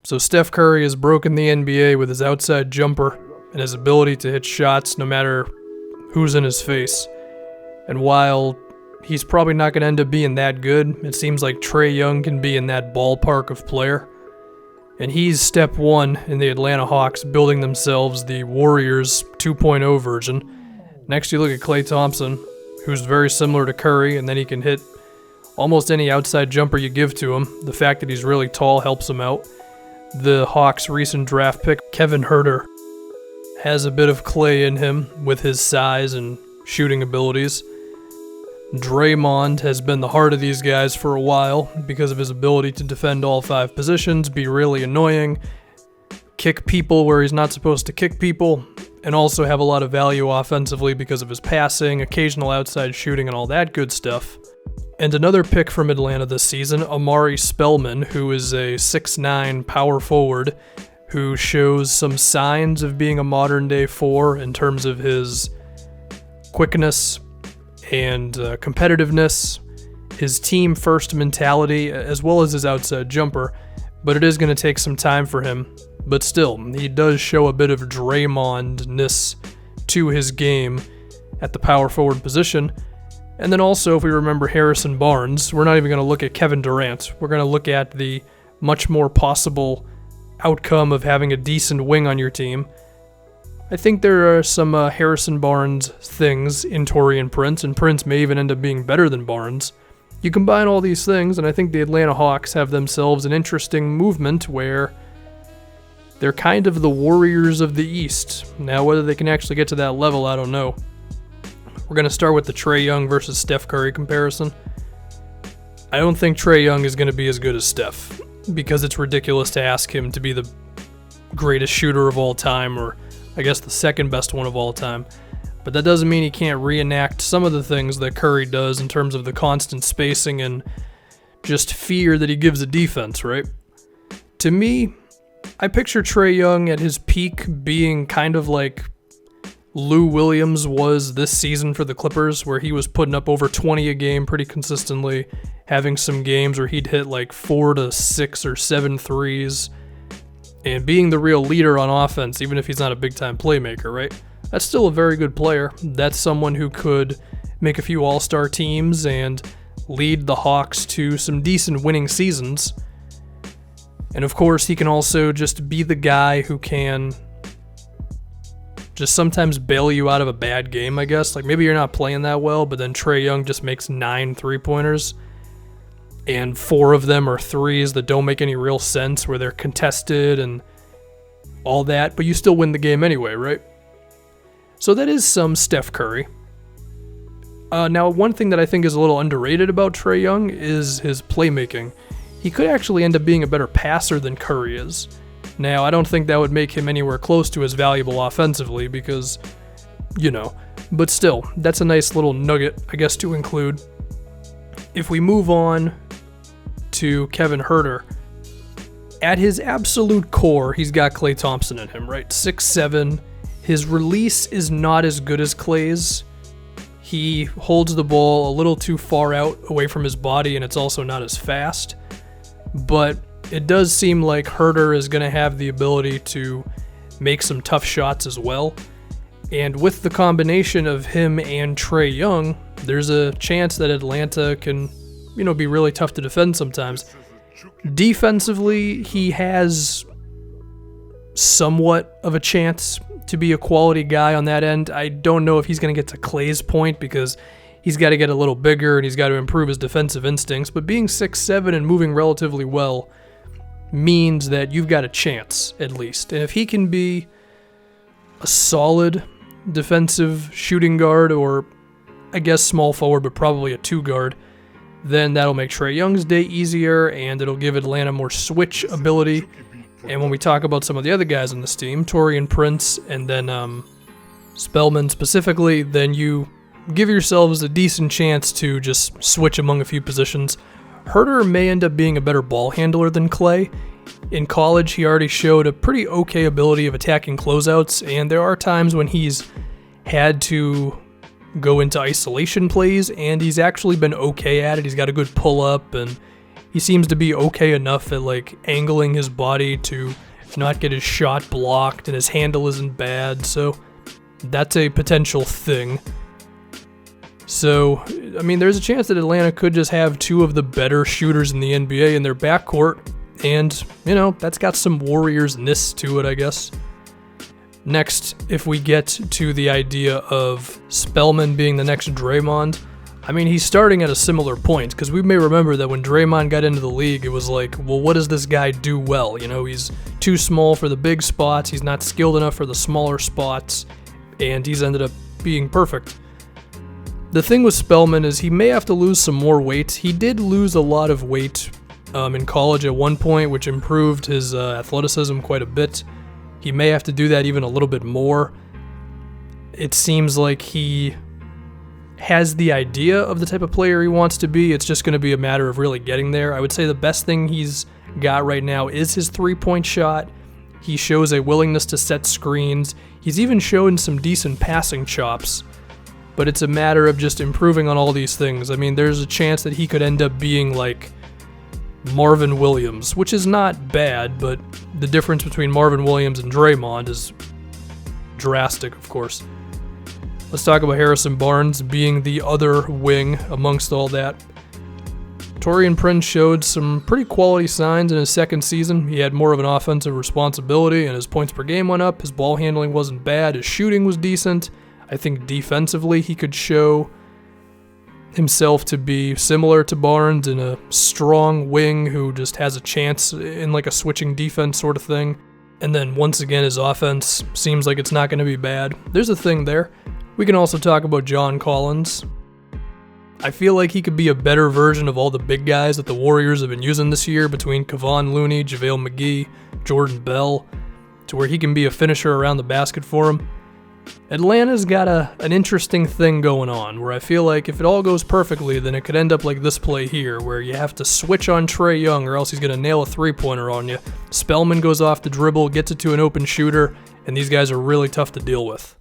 So Steph Curry has broken the NBA with his outside jumper and his ability to hit shots no matter who's in his face. And while he's probably not going to end up being that good, it seems like Trey Young can be in that ballpark of player. And he's step one in the Atlanta Hawks building themselves the Warriors 2.0 version. Next you look at Klay Thompson, who's very similar to Curry, and then he can hit almost any outside jumper you give to him. The fact that he's really tall helps him out. The Hawks' recent draft pick, Kevin Huerter, has a bit of Klay in him with his size and shooting abilities. Draymond has been the heart of these guys for a while because of his ability to defend all 5 positions, be really annoying, kick people where he's not supposed to kick people, and also have a lot of value offensively because of his passing, occasional outside shooting, and all that good stuff. And another pick from Atlanta this season, Amari Spellman, who is a 6'9" power forward who shows some signs of being a modern-day 4 in terms of his quickness and competitiveness, his team-first mentality, as well as his outside jumper. But it is going to take some time for him. But still, he does show a bit of Draymond-ness to his game at the power forward position. And then also, if we remember Harrison Barnes, we're not even going to look at Kevin Durant. We're going to look at the much more possible outcome of having a decent wing on your team. I think there are some Harrison Barnes things in Taurean Prince, and Prince may even end up being better than Barnes. You combine all these things, and I think the Atlanta Hawks have themselves an interesting movement where they're kind of the Warriors of the East. Now, whether they can actually get to that level, I don't know. We're going to start with the Trey Young versus Steph Curry comparison. I don't think Trey Young is going to be as good as Steph, because it's ridiculous to ask him to be the greatest shooter of all time, or I guess the second best one of all time. But that doesn't mean he can't reenact some of the things that Curry does in terms of the constant spacing and just fear that he gives a defense, right? To me, I picture Trey Young at his peak being kind of like Lou Williams was this season for the Clippers, where he was putting up over 20 a game pretty consistently, having some games where he'd hit like 4 to 6 or 7 threes, and being the real leader on offense, even if he's not a big-time playmaker, right? That's still a very good player. That's someone who could make a few all-star teams and lead the Hawks to some decent winning seasons. And of course, he can also just be the guy who can just sometimes bail you out of a bad game, I guess. Like maybe you're not playing that well, but then Trey Young just makes 9 3-pointers, and 4 of them are threes that don't make any real sense, where they're contested and all that, but you still win the game anyway, right? So that is some Steph Curry. Now, one thing that I think is a little underrated about Trey Young is his playmaking. He could actually end up being a better passer than Curry is. Now, I don't think that would make him anywhere close to as valuable offensively because, but still, that's a nice little nugget, I guess, to include. If we move on to Kevin Huerter, at his absolute core, he's got Klay Thompson in him, right? 6'7". His release is not as good as Klay's. He holds the ball a little too far out away from his body, and it's also not as fast. But it does seem like Huerter is going to have the ability to make some tough shots as well. And with the combination of him and Trey Young, there's a chance that Atlanta can, be really tough to defend sometimes. Defensively, he has somewhat of a chance to be a quality guy on that end. I don't know if he's going to get to Klay's point because he's got to get a little bigger and he's got to improve his defensive instincts. But being 6'7" and moving relatively well means that you've got a chance, at least. And if he can be a solid defensive shooting guard, or I guess small forward, but probably a 2 guard, then that'll make Trey Young's day easier, and it'll give Atlanta more switch ability. And when we talk about some of the other guys on this team, Taurean Prince and then Spellman specifically, then you give yourselves a decent chance to just switch among a few positions. Huerter may end up being a better ball handler than Klay. In college, he already showed a pretty okay ability of attacking closeouts, and there are times when he's had to go into isolation plays, and he's actually been okay at it. He's got a good pull-up, and He seems to be okay enough at like angling his body to not get his shot blocked, and his handle isn't bad, so that's a potential thing. So, I mean, there's a chance that Atlanta could just have two of the better shooters in the NBA in their backcourt, and, you know, that's got some Warriors-ness to it, I guess. Next, if we get to the idea of Spellman being the next Draymond, I mean, he's starting at a similar point, because we may remember that when Draymond got into the league, it was like, well, what does this guy do well? You know, he's too small for the big spots, he's not skilled enough for the smaller spots, and he's ended up being perfect. The thing with Spellman is he may have to lose some more weight. He did lose a lot of weight in college at one point, which improved his athleticism quite a bit. He may have to do that even a little bit more. It seems like he has the idea of the type of player he wants to be. It's just going to be a matter of really getting there. I would say the best thing he's got right now is his three-point shot. He shows a willingness to set screens. He's even shown some decent passing chops. But it's a matter of just improving on all these things. I mean, there's a chance that he could end up being like Marvin Williams, which is not bad, but the difference between Marvin Williams and Draymond is drastic, of course. Let's talk about Harrison Barnes being the other wing amongst all that. Taurean Prince showed some pretty quality signs in his second season. He had more of an offensive responsibility, and his points per game went up. His ball handling wasn't bad. His shooting was decent. I think defensively he could show himself to be similar to Barnes in a strong wing who just has a chance in like a switching defense sort of thing. And then once again, his offense seems like it's not going to be bad. There's a thing there. We can also talk about John Collins. I feel like he could be a better version of all the big guys that the Warriors have been using this year between Kevon Looney, JaVale McGee, Jordan Bell, to where he can be a finisher around the basket for him. Atlanta's got an interesting thing going on where I feel like if it all goes perfectly, then it could end up like this play here where you have to switch on Trey Young or else he's going to nail a three-pointer on you. Spellman goes off the dribble, gets it to an open shooter, and these guys are really tough to deal with.